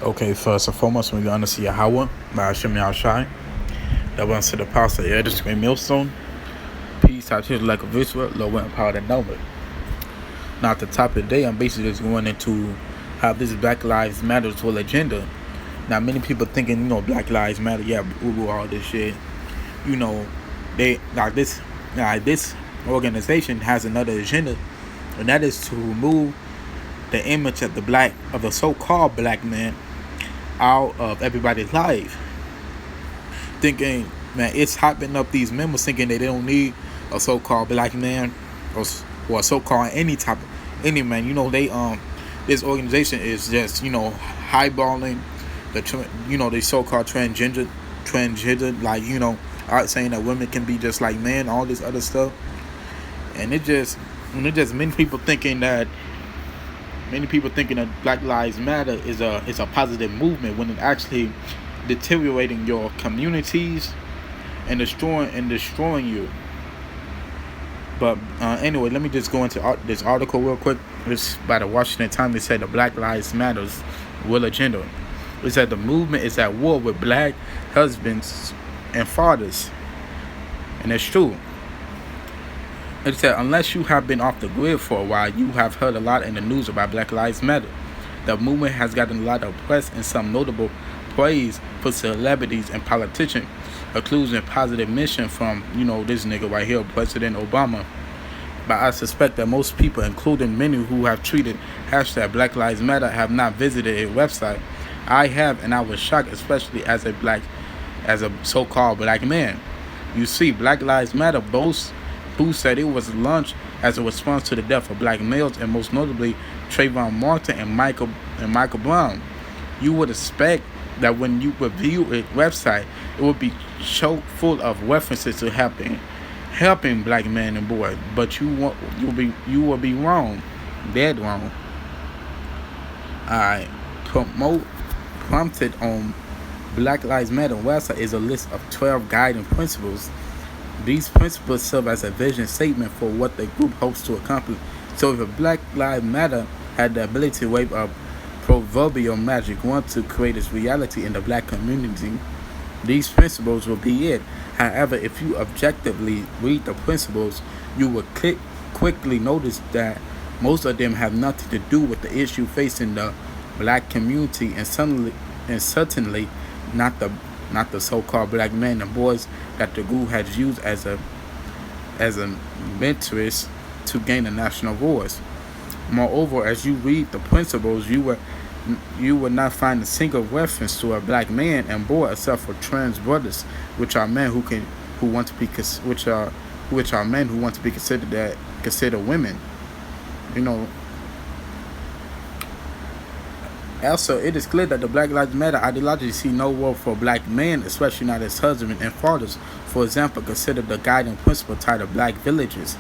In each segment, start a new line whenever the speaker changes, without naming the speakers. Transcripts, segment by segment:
Okay, first and foremost, we're going to see Yahweh by Hashem Yahshai. That was to the pastor, Elder Screen Millstone. Peace out here like a visual, low and power than number. Now, at the top of the day, I'm basically just going into how this Black Lives Matter whole agenda. Now, many people thinking, Black Lives Matter, yeah, all this shit. They this organization has another agenda, and that is to remove the image of the so-called black man out of everybody's life. Thinking, man, it's hyping up these members thinking they don't need a so-called black man or a so-called any man. This organization is just highballing the so-called transgender, art saying that women can be just like men, all this other stuff, and it just many people thinking that Black Lives Matter is a positive movement when it actually deteriorating your communities and destroying you. But anyway, let me just go into this article real quick. It's by the Washington Times. They said the Black Lives Matters will agenda. It said the movement is at war with black husbands and fathers, and it's true. It said, unless you have been off the grid for a while, you have heard a lot in the news about Black Lives Matter. The movement has gotten a lot of press and some notable praise for celebrities and politicians, including positive mention from, this nigga right here, President Obama. But I suspect that most people, including many who have tweeted hashtag Black Lives Matter, have not visited a website. I have, and I was shocked, especially as a so-called black man. You see, Black Lives Matter boasts who said it was launched as a response to the death of black males, and most notably Trayvon Martin and Michael Brown. You would expect that when you review a website, it would be chock full of references to helping black men and boys, but you will be wrong, dead wrong. Alright, prompted on Black Lives Matter website is a list of 12 guiding principles. These principles serve as a vision statement for what the group hopes to accomplish. So if Black Lives Matter had the ability to wave a proverbial magic wand to create its reality in the black community, these principles will be it. However, if you objectively read the principles, you will quickly notice that most of them have nothing to do with the issue facing the black community, and certainly not the so-called black men and boys that the group has used as a mentors to gain a national voice. Moreover, as you read the principles, you will not find a single reference to a black man and boy except for trans brothers, which are men who want to be considered women. Also, it is clear that the Black Lives Matter ideology see no role for black men, especially not as husbands and fathers. For example, consider the guiding principle titled Black Villages.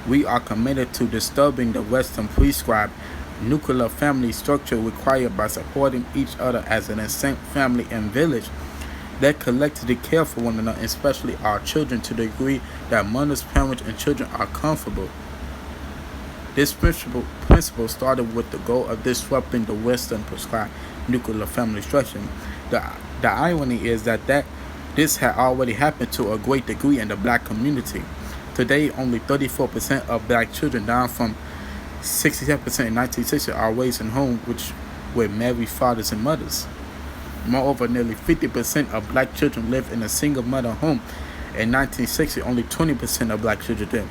We are committed to disturbing the Western prescribed nuclear family structure required by supporting each other as an instinct family and village that collectively care for one another, especially our children, to the degree that mothers, parents, and children are comfortable. This principle started with the goal of disrupting the Western prescribed nuclear family structure. The irony is that this had already happened to a great degree in the black community. Today, only 34% of black children, down from 67% in 1960, are raised in homes with married fathers and mothers. Moreover, nearly 50% of black children live in a single mother home. In 1960, only 20% of black children did.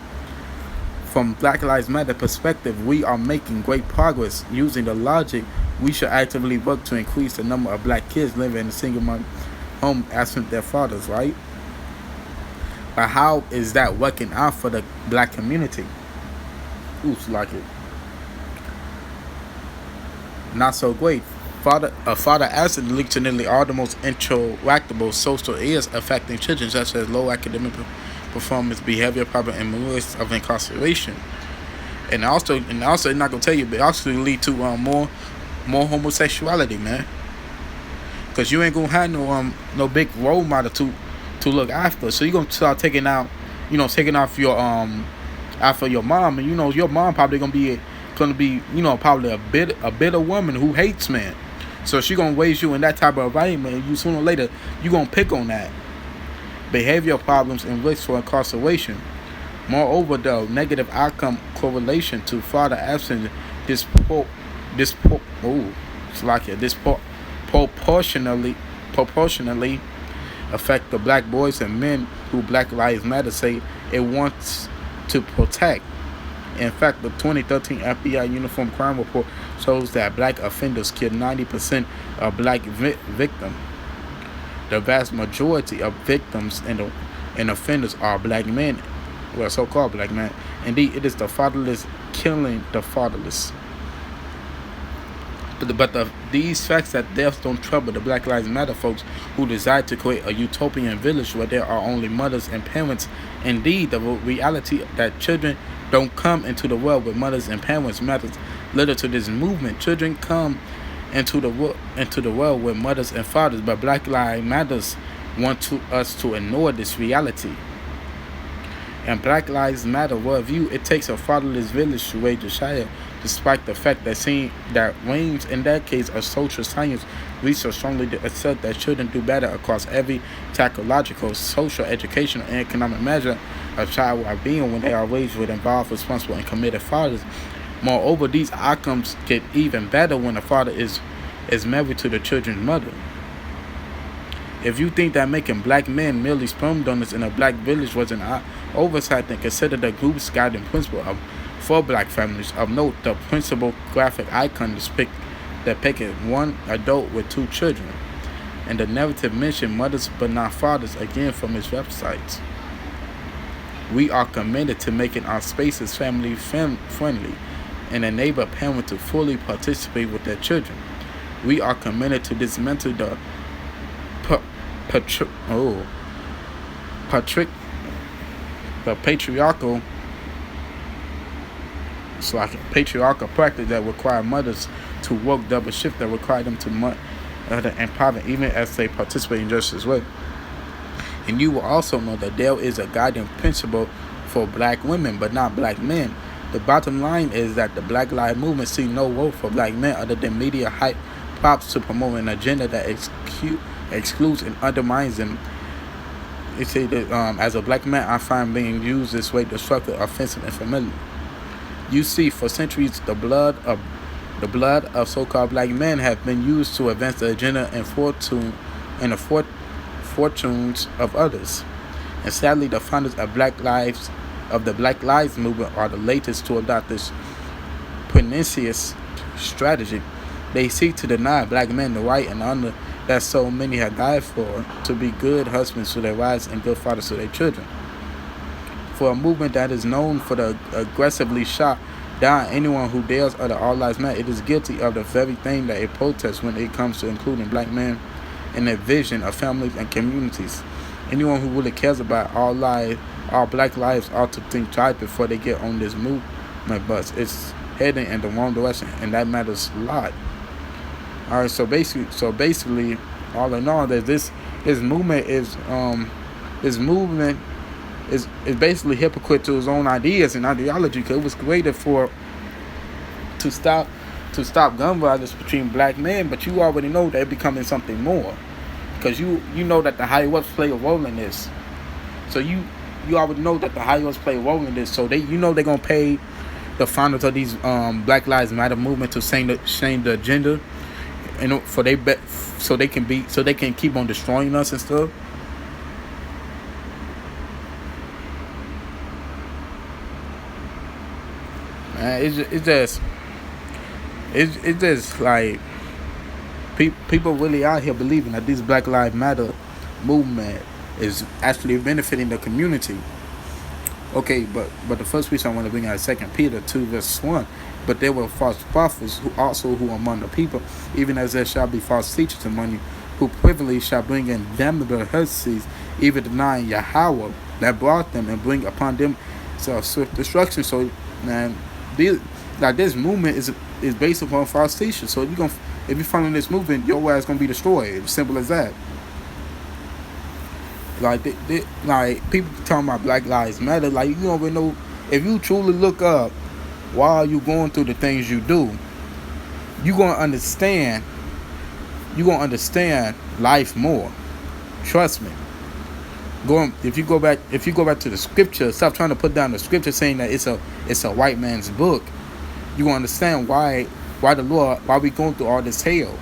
From Black Lives Matter perspective, we are making great progress. Using the logic, we should actively work to increase the number of black kids living in a single mother home absent their fathers, right? But how is that working out for the black community? Like it. Not so great. A father accident linked to nearly all the most interactable social areas affecting children, such as low academic performance, behavior problem, and risk of incarceration. And also, it's not gonna tell you, but it also lead to more homosexuality, man. Cause you ain't gonna have no big role model to look after. So you gonna start taking off your after your mom, and your mom probably gonna be gonna be, probably a bitter woman who hates men. So she gonna raise you in that type of environment, and you sooner or later you gonna pick on that. Behavioral problems and risk for incarceration. Moreover, the negative outcome correlation to father absence disproportionately affect the black boys and men who Black Lives Matter say it wants to protect. In fact, the 2013 FBI Uniform Crime Report shows that black offenders kill 90% of black victims. The vast majority of victims and offenders are black men, well, so-called black men. Indeed, it is the fatherless killing the fatherless. These facts that deaths don't trouble the Black Lives Matter folks who desire to create a utopian village where there are only mothers and parents. Indeed, the reality that children don't come into the world with mothers and parents matters little to this movement. Children come into the world with mothers and fathers, but Black Lives Matters want us to ignore this reality. And Black Lives Matter worldview, it takes a fatherless village to raise a child, despite the fact that reigns in that case of social science research strongly assert that children do better across every psychological, social, educational, and economic measure of child well-being when they are raised with involved, responsible, and committed fathers. Moreover, these outcomes get even better when the father is married to the children's mother. If you think that making black men merely sperm donors in a black village was an oversight, then consider the group's guiding principle for black families. Of note, the principal graphic icon depicted one adult with 2 children, and the narrative mentioned mothers but not fathers, again from its websites. We are committed to making our spaces family friendly and enable parents to fully participate with their children. We are committed to dismantle the patriarchal practice that require mothers to work double shift, that require them to empower even as they participate in just as well. And you will also know that there is a guiding principle for black women, but not black men. The bottom line is that the Black Lives Movement see no role for black men other than media hype props to promote an agenda that excludes and undermines them. They say that as a black man, I find being used this way destructive, offensive, and familiar. You see, for centuries, the blood of so-called black men have been used to advance the agenda and the fortunes of others. And sadly, the founders of the Black Lives Movement are the latest to adopt this pernicious strategy. They seek to deny black men the right and honor that so many have died for, to be good husbands to their wives and good fathers to their children. For a movement that is known for the aggressively shot down anyone who dares utter all lives matter, it is guilty of the very thing that it protests when it comes to including black men in their vision of families and communities. Anyone who really cares about all black lives ought to think twice before they get on this movement bus. It's heading in the wrong direction, and that matters a lot. All right, so basically, all in all, that this movement is basically hypocrite to his own ideas and ideology, because it was created to stop gun violence between black men, but you already know they're becoming something more, because you know that the higher ups play a role in this. So you already know that the higher ups play a role in this. So they're gonna pay the founders of these Black Lives Matter movement to change the agenda, and so they can keep on destroying us and stuff. Man, it's just like people really out here believing that this Black Lives Matter movement is actually benefiting the community. Okay, but the first piece I want to bring out is 2 Peter 2 verse 1. But there were false prophets who among the people, even as there shall be false teachers among you, who privily shall bring in damnable heresies, even denying Yahweh that brought them, and bring upon them swift destruction. So, man, this movement is based upon false teachers. So if you're following this movement, your ass gonna be destroyed. Simple as that. Like people talking about Black Lives Matter. Like, you don't even know, if you truly look up while you going through the things you do, you gonna understand. You gonna understand life more. Trust me. If you go back to the scripture, stop trying to put down the scripture saying that it's a white man's book. You gonna understand why we going through all this hell.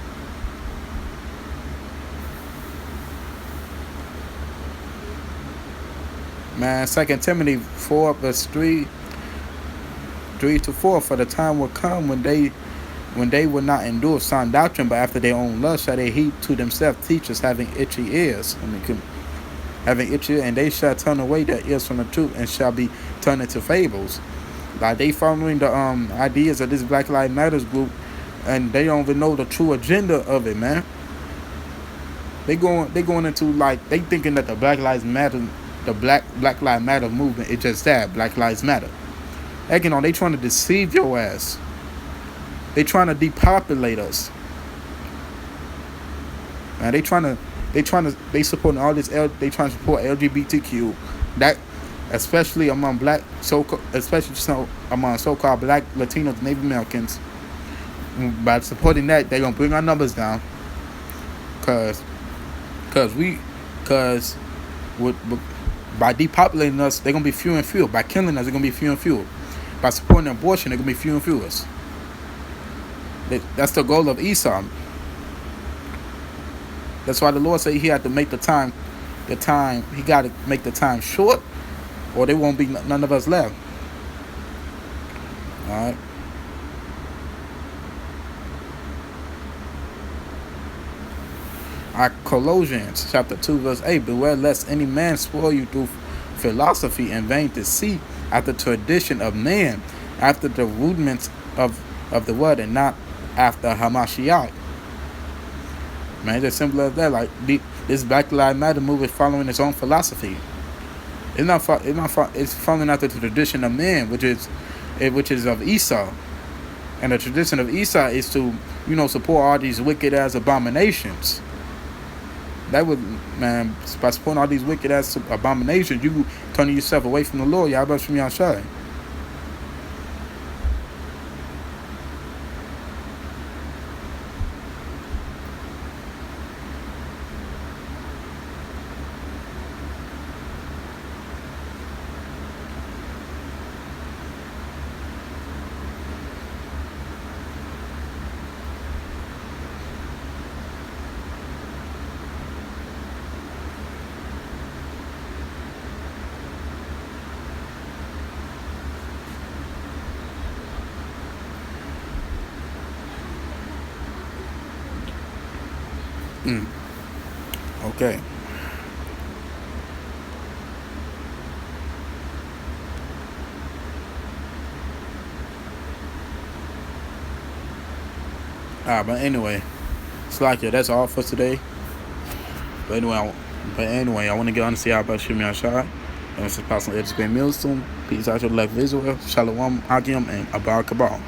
Man, 2 Timothy 4 verse 3 to 4, for the time will come when they will not endure sound doctrine, but after their own lust shall they heap to themselves teachers having itchy ears. And they shall turn away their ears from the truth and shall be turned into fables. Like, they following the ideas of this Black Lives Matters group, and they don't even know the true agenda of it, man. They going into, like, they thinking that the Black Lives Matter, the Black Lives Matter movement is just that, Black Lives Matter. Heck, they trying to deceive your ass. They trying to depopulate us. Man, they supporting all this. They trying to support LGBTQ. That, especially among among so-called Black Latinos, Native Americans. By supporting that, they gonna bring our numbers down. Cause by depopulating us, they're gonna be few and few. By killing us, they're gonna be few and few. By supporting abortion, they're gonna be few and fewest. That's the goal of Esau. That's why the Lord said he had to make the time. He got to make the time short, or there won't be none of us left. All right. Colossians chapter 2 verse 8. Beware lest any man spoil you through philosophy and vain deceit, after tradition of man, after the rudiments of the word, and not after Hamashiach. Man, it's as simple as that. Like, this Black Lives Matter movement following its own philosophy. It's following after the tradition of man, which is of Esau. And the tradition of Esau is to, support all these wicked ass abominations. That would, man, by supporting all these wicked ass abominations, you turning yourself away from the Lord. Y'all better from y'all. Okay. But anyway, it's like that's all for today. But anyway, I want to get on to see how about Shimmy Ashai. And this is Pastor Ed's Great Millstone. Peace out to the left of Israel. Shalom, Akim, and Abar Kabal.